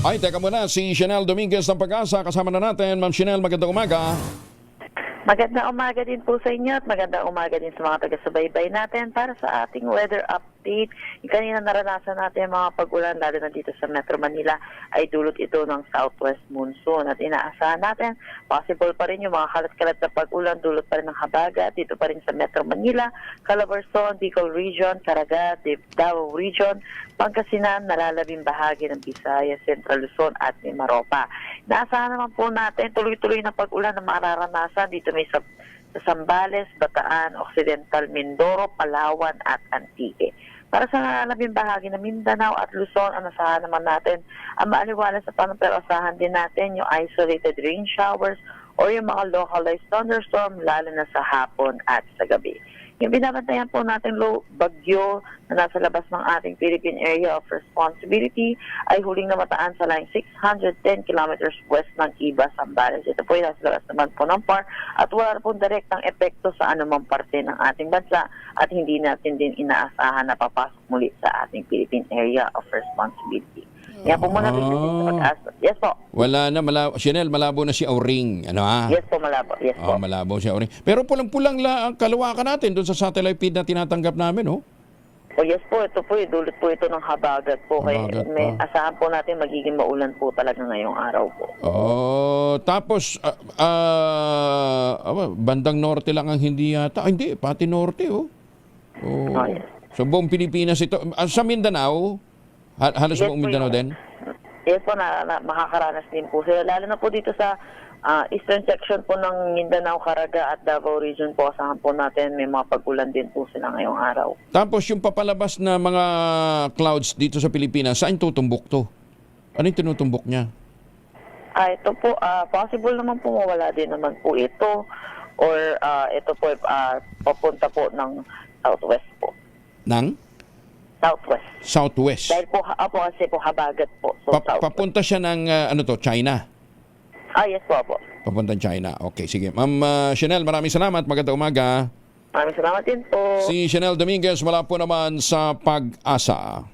Ay, teka muna, si Chanel Dominguez ng Pag-asa. Kasama na natin. Ma'am Chanel, magandang umaga. Magandang umaga din po sa inyo at magandang umaga din sa mga taga-subaybay natin para sa ating weather update. Kanina naranasan natin mga pag-ulan lalo na dito sa Metro Manila ay dulot ito ng southwest monsoon at inaasahan natin possible pa rin yung mga kalat-kalat na pag-ulan dulot pa rin ng habagat dito pa rin sa Metro Manila, Calabarzon, Bicol Region, Caraga, Davao Region, Pangasinan, nalalabing bahagi ng Visayas, Central Luzon at Mimaropa. Inaasahan naman po natin tuloy-tuloy na pag-ulan na mararanasan dito may sa Zambales, Bataan, Occidental, Mindoro, Palawan at Antique. Para sa nalalabing bahagi ng Mindanao at Luzon, ang asahan naman natin ang maaliwalas sa panahon pero asahan din natin yung isolated rain showers o yung mga localized thunderstorm lalo na sa hapon at sa gabi. Yung binabantayan po natin low bagyo na nasa labas ng ating Philippine Area of Responsibility ay huling namataan sa line 610 kilometers west ng Iba, Zambales. Ito po yung nasa labas naman po ng PAR at wala na pong direktang epekto sa anumang parte ng ating bansa at hindi natin din inaasahan na papasok muli sa ating Philippine Area of Responsibility. Kaya po muna sa Pag-asa. Yes po. Wala na, Chanel, malabo na si Auring. Ano ha? Yes po, malabo. Yes po. Malabo si Auring. Pero pulang-pulang ang kalawakan natin doon sa satellite feed na tinatanggap namin, oh. Oh yes po, ito po, dulot po ito ng habagat po. Kaya Habagat may pa. asahan po natin magiging maulan po talaga ngayong araw po. Tapos, bandang norte lang ang hindi yata. Hindi, pati norte, oh. Oh, yes. So, buong Pilipinas ito. Sa Mindanao, halos Yes buong po, Mindanao din? Yes po, na makakaranas din po sila. Lalo na po dito sa eastern section po ng Mindanao, Caraga at Davao Region po. Asahan po natin may mga pag-ulan din po sila ngayong araw. Tapos yung papalabas na mga clouds dito sa Pilipinas, saan tutumbok to? Ano yung tinutumbok niya? Ito po, possible naman po mawala din naman po ito or ito po papunta po ng southwest po. Nang? Southwest. Southwest. Dahil po, kasi po habagat po. So, southwest. Papunta siya ng, China? Yes po. Papuntang China. Okay, sige. Ma'am Chanel, maraming salamat. Magandang umaga. Maraming salamat din po. Si Chanel Dominguez, wala po naman sa Pag-asa.